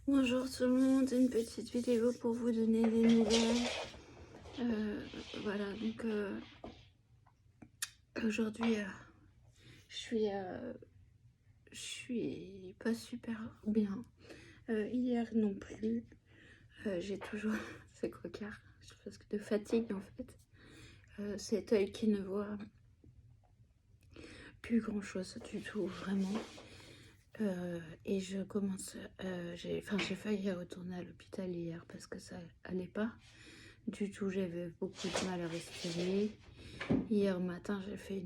Bonjour tout le monde, une petite vidéo pour vous donner des nouvelles. Voilà, donc aujourd'hui je suis pas super bien. Hier non plus. J'ai toujours c'est cocard, parce que de fatigue en fait. Cet œil qui ne voit plus grand chose du tout, vraiment. Et je commence, j'ai failli retourner à l'hôpital hier parce que ça allait pas du tout, j'avais beaucoup de mal à respirer. Hier matin, j'ai fait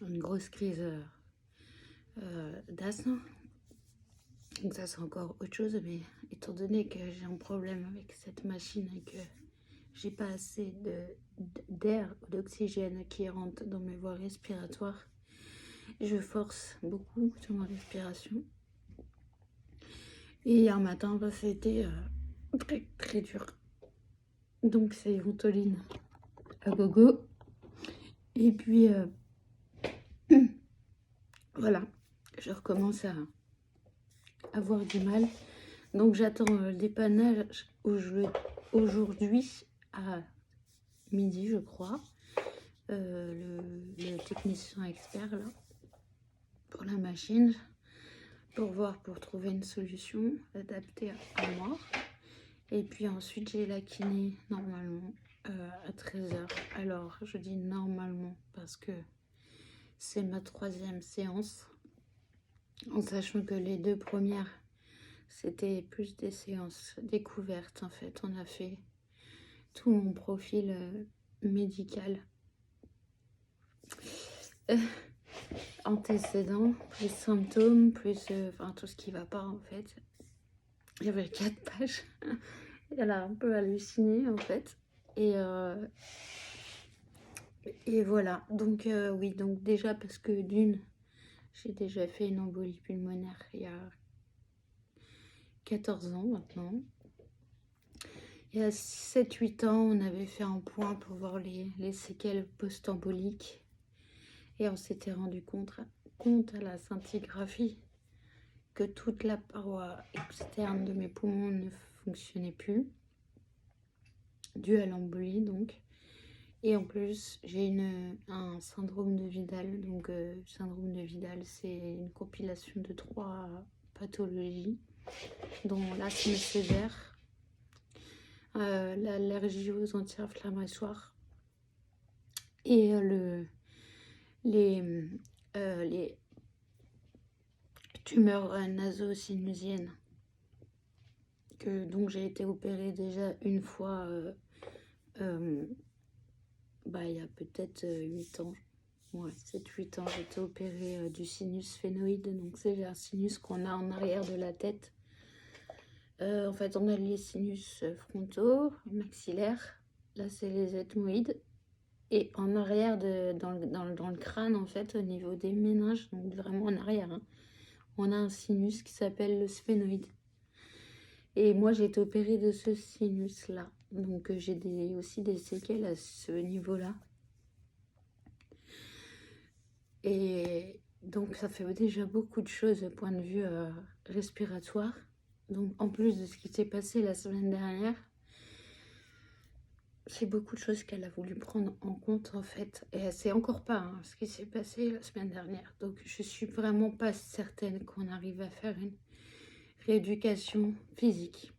une grosse crise d'asthme. Donc ça, c'est encore autre chose, mais étant donné que j'ai un problème avec cette machine et que j'ai pas assez d'air ou d'oxygène qui rentre dans mes voies respiratoires, je force beaucoup sur ma respiration. Et hier matin, bah, c'était très très dur. Donc c'est Ventoline à gogo. Et puis voilà, je recommence à avoir du mal. Donc j'attends le dépannage aujourd'hui à midi, je crois. Le technicien expert là pour la machine, pour trouver une solution adaptée à moi. Et puis ensuite j'ai la kiné normalement à 13h. Alors je dis normalement parce que c'est ma 3e séance, en sachant que les 2 premières c'était plus des séances découvertes. En fait, on a fait tout mon profil médical, antécédents, plus symptômes, plus tout ce qui va pas en fait. Il y avait 4 pages. Elle a un peu halluciné en fait. Et voilà. Donc oui, donc déjà parce que d'une, j'ai déjà fait une embolie pulmonaire il y a 14 ans maintenant. Il y a 7-8 ans, on avait fait un point pour voir les séquelles post-emboliques. Et on s'était rendu compte à la scintigraphie que toute la paroi externe de mes poumons ne fonctionnait plus, dû à l'embolie donc. Et en plus, j'ai un syndrome de Vidal. Donc, syndrome de Vidal, c'est une compilation de 3 pathologies, dont l'asthme sévère, l'allergie aux anti-inflammatoires et les tumeurs naso-sinusiennes. Donc j'ai été opérée déjà une fois il y a peut-être 8 ans. Ouais, 7-8 ans, j'ai été opérée du sinus phénoïde. Donc c'est un sinus qu'on a en arrière de la tête. En fait, on a les sinus frontaux, maxillaires. Là, c'est les ethmoïdes. Et en arrière, dans le crâne, en fait, au niveau des méninges, donc vraiment en arrière, hein, on a un sinus qui s'appelle le sphénoïde. Et moi, j'ai été opérée de ce sinus-là. Donc, j'ai aussi des séquelles à ce niveau-là. Et donc, ça fait déjà beaucoup de choses au point de vue respiratoire. Donc, en plus de ce qui s'est passé la semaine dernière, c'est beaucoup de choses qu'elle a voulu prendre en compte, en fait. Et c'est encore pas ce qui s'est passé la semaine dernière. Donc, je suis vraiment pas certaine qu'on arrive à faire une rééducation physique.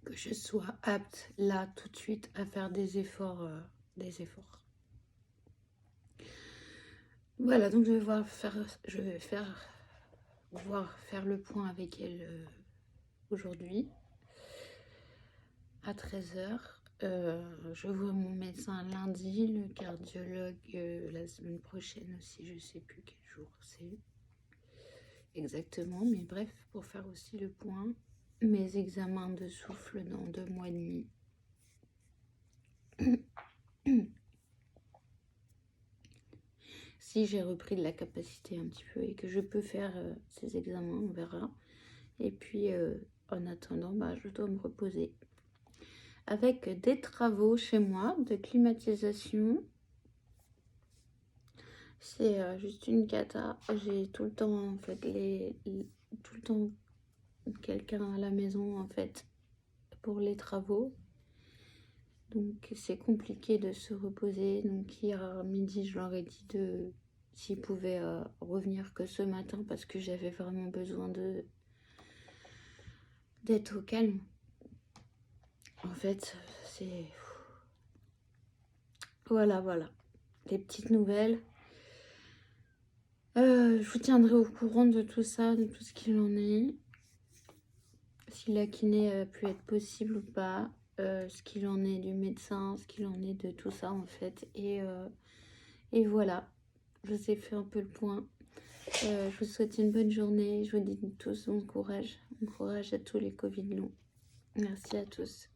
Que je sois apte là tout de suite à faire des efforts. Voilà, donc je vais faire le point avec elle aujourd'hui à 13h. Je vois mon médecin lundi, le cardiologue la semaine prochaine aussi, je sais plus quel jour c'est exactement, mais bref, pour faire aussi le point. Mes examens de souffle dans 2 mois et demi. Si j'ai repris de la capacité un petit peu et que je peux faire ces examens, on verra. Et puis, en attendant, je dois me reposer. Avec des travaux chez moi de climatisation. C'est juste une cata. J'ai tout le temps, en fait, tout le temps quelqu'un à la maison en fait pour les travaux. Donc c'est compliqué de se reposer. Donc hier à midi, je leur ai dit s'ils pouvaient revenir que ce matin parce que j'avais vraiment besoin d'être au calme. En fait, c'est... Voilà. Des petites nouvelles. Je vous tiendrai au courant de tout ça, de tout ce qu'il en est. Si la kiné a pu être possible ou pas. Ce qu'il en est du médecin, ce qu'il en est de tout ça en fait. Et voilà, je vous ai fait un peu le point. Je vous souhaite une bonne journée. Je vous dis tous bon courage. Bon courage à tous les Covid longs. Merci à tous.